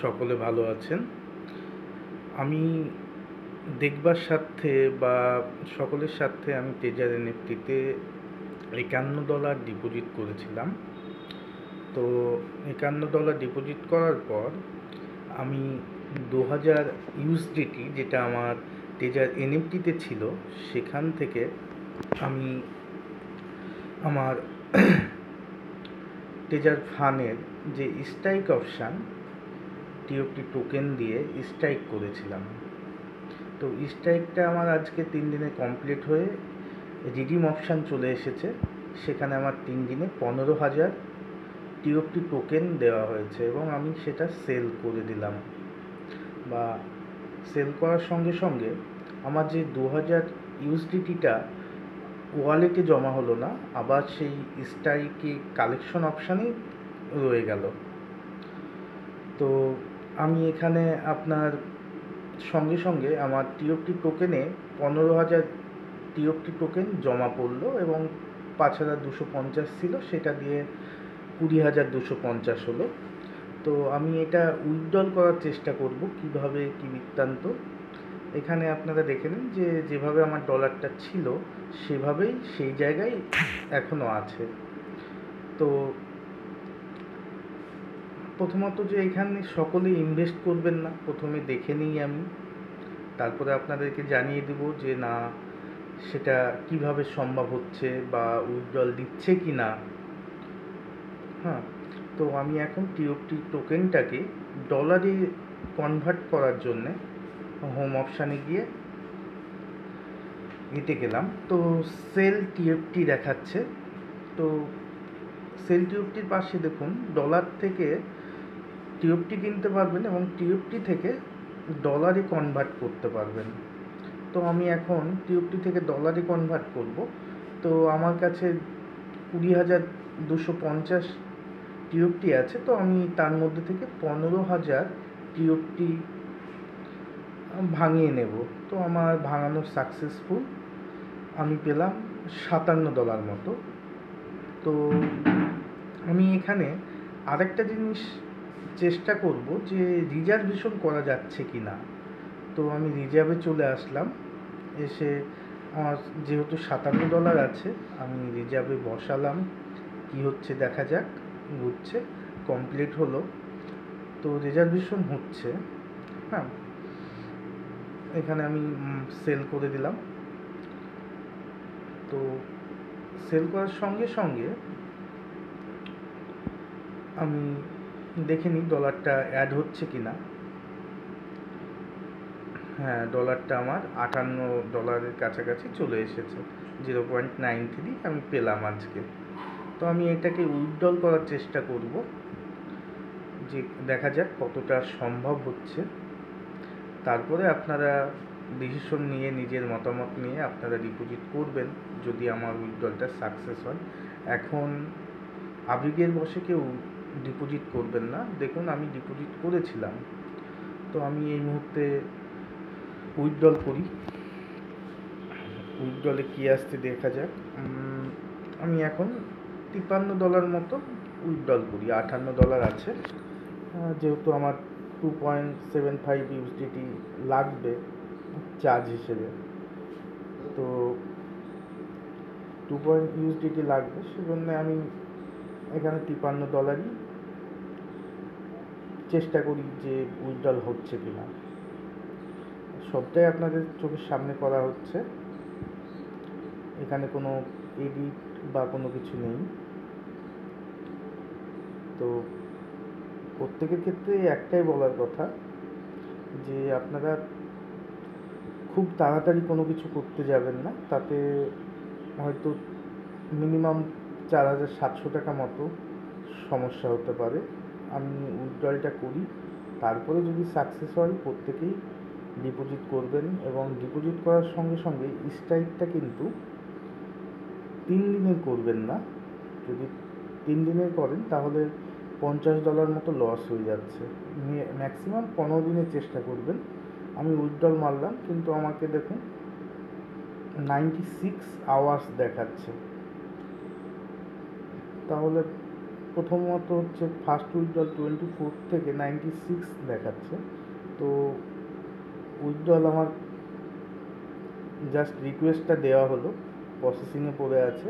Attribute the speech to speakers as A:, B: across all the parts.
A: সকলে ভালো আছেন। আমি দেখবার স্বার্থে বা সকলের স্বার্থে আমি টেজার এনএফটিতে $51 ডিপোজিট করেছিলাম। তো $51 ডিপোজিট করার পর আমি 2000 ইউএসডিটি, যেটা আমার টেজার এনএফটিতে ছিল, সেখান থেকে আমি আমার টেজার ফানের যে স্ট্রাইক অপশান, টিওপি টোকেন দিয়ে স্ট্রাইক করেছিলাম। তো স্ট্রাইকটা আমার আজকে 3 দিনে কমপ্লিট হয়ে রিডিম অপশান চলে এসেছে। সেখানে আমার 3 দিনে 15,000 টিওপি টোকেন দেওয়া হয়েছে এবং আমি সেটা সেল করে দিলাম। বা সেল করার সঙ্গে সঙ্গে আমার যে 2000 ইউএসডিটিটা ওয়ালেটে জমা হলো না, আবার সেই স্ট্রাইকে কালেকশন অপশানেই রয়ে গেল। তো আমি এখানে আপনার সঙ্গে সঙ্গে আমার টিওপি টোকেনে 15,000 টিওপি টোকেন জমা পড়লো এবং 5,250 ছিল, সেটা দিয়ে 20,250 হলো। তো আমি এটা উইথড্রল করার চেষ্টা করব, কিভাবে কি বৃত্তান্ত। এখানে আপনারা দেখে নিন যে যেভাবে আমার ডলারটা ছিল সেভাবেই সেই জায়গায় এখনও আছে। তো প্রথমত যে এখানে সকলে ইনভেস্ট করবেন না, প্রথমে দেখে নিই আমি, তারপরে আপনাদেরকে জানিয়ে দেব যে না সেটা কিভাবে সম্ভব হচ্ছে বা উইথড্রল দিচ্ছে কি না। হ্যাঁ, তো আমি এখন টিওপি টোকেনটাকে ডলারে কনভার্ট করার জন্যে হোম অপশানে গিয়ে এতে গেলাম। তো সেল টিওপি দেখাচ্ছে। তো সেল টিওপির পাশে দেখুন ডলার থেকে টিওপি কিনতে পারবেন এবং টিওপি থেকে ডলারে কনভার্ট করতে পারবেন। তো আমি এখন টিওপি থেকে ডলারে কনভার্ট করব। তো আমার কাছে 20,250 টিওপি আছে, তো আমি তার মধ্যে থেকে 15,000 টিওপি ভাঙিয়ে নেব। তো আমার ভাঙানো সাকসেসফুল, আমি পেলাম $57 মতো। তো আমি এখানে আরেকটা জিনিস চেষ্টা করব যে রিজার্ভেশন করা যাচ্ছে কি না। তো আমি রিজার্ভে চলে আসলাম। এসে আমার যেহেতু $57 আছে, আমি রিজার্ভে বসালাম। কি হচ্ছে দেখা যাক। ঘুরছে, কমপ্লিট হলো। তো রিজার্ভেশন হচ্ছে। হ্যাঁ, এখানে আমি সেল করে দিলাম। তো সেল করার সঙ্গে সঙ্গে আমি দেখে নিই ডলারটা অ্যাড হচ্ছে কি না। হ্যাঁ, ডলারটা আমার $58 কাছাকাছি চলে এসেছে। 0.93 আমি পেলাম আজকে। তো আমি এটাকে উইথড্রল করার চেষ্টা করব, যে দেখা যাক কতটা সম্ভব হচ্ছে। তারপরে আপনারা ডিসিশন নিয়ে, নিজের মতামত নিয়ে আপনারা ডিপোজিট করবেন যদি আমার উইথড্রলটা সাকসেস হয়। এখন আবেগের বশে কেউ ডিপোজিট করবেন না। দেখুন আমি ডিপোজিট করেছিলাম। তো আমি এই মুহূর্তে উইথড্রল করি। উইথড্রলে কী আসতে দেখা যাক। আমি এখন $53 মতো উইথড্রল করি। $58 আছে, যেহেতু আমার 2.75 ইউএসডিটি লাগবে চার্জ হিসেবে। তো 2 ইউএসডিটি লাগবে, সেজন্য আমি এখানে $53ই চেষ্টা করি যে উইথড্রল হচ্ছে কি না। সবটাই আপনাদের চোখের সামনে করা হচ্ছে, এখানে কোনো এডিট বা কোনো কিছু নেই। তো প্রত্যেকের ক্ষেত্রে একটাই বলার কথা যে আপনারা খুব তাড়াতাড়ি কোনো কিছু করতে যাবেন না, তাতে হয়তো মিনিমাম 4,700 টাকা মতো সমস্যা হতে পারে। আমি উইথড্রলটা করি, তারপরে যদি সাকসেস হয় প্রত্যেকেই ডিপোজিট করবেন এবং ডিপোজিট করার সঙ্গে সঙ্গে স্ট্রাইকটা কিন্তু 3 দিনের করবেন না। যদি 3 দিনের করেন তাহলে $50 মতো লস হয়ে যাচ্ছে। ম্যাক্সিমাম 15 দিনের চেষ্টা করবেন। আমি উইথড্রল মারলাম, কিন্তু আমাকে দেখুন 96 আওয়ার্স দেখাচ্ছে। তাহলে প্রথমত হচ্ছে ফার্স্ট উইথড্রল 24 থেকে 96 দেখাচ্ছে। তো উইথড্রল আমার জাস্ট রিকোয়েস্টটা দেওয়া হলো, প্রসেসিংয়ে পড়ে আছে।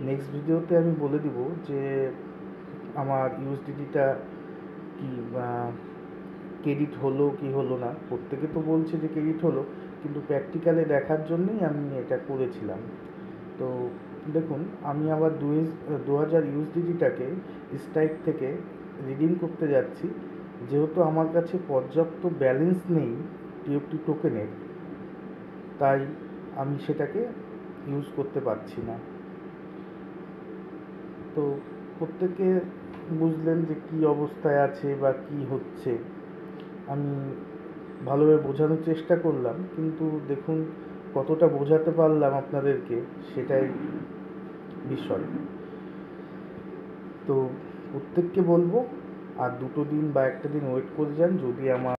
A: নেক্সট ভিডিওতে আমি বলে দিব যে আমার ইউএসডিটিটা কি ক্রেডিট হলো কি হলো না। প্রত্যেকে তো বলছে যে ক্রেডিট হলো, কিন্তু প্র্যাকটিক্যালে দেখার জন্যই আমি এটা করেছিলাম। তো দেখুন, আমি আবার 2000 ইউএসডিটিটাকে স্ট্রাইক থেকে রিডিম করতে যাচ্ছি। যেহেতু আমার কাছে পর্যাপ্ত ব্যালেন্স নেই টিওপি টোকেনের, তাই আমি সেটাকে ইউজ করতে পারছি না। তো প্রত্যেকে বুঝলেন যে কী অবস্থায় আছে বা কী হচ্ছে। আমি ভালোভাবে বোঝানোর চেষ্টা করলাম, কিন্তু দেখুন কতটা বোঝাতে পারলাম আপনাদেরকে, সেটাই বিষয়। তো প্রত্যেককে বলবো আর 2 দিন বা 1 দিন ওয়েট করে যান। যদি আমার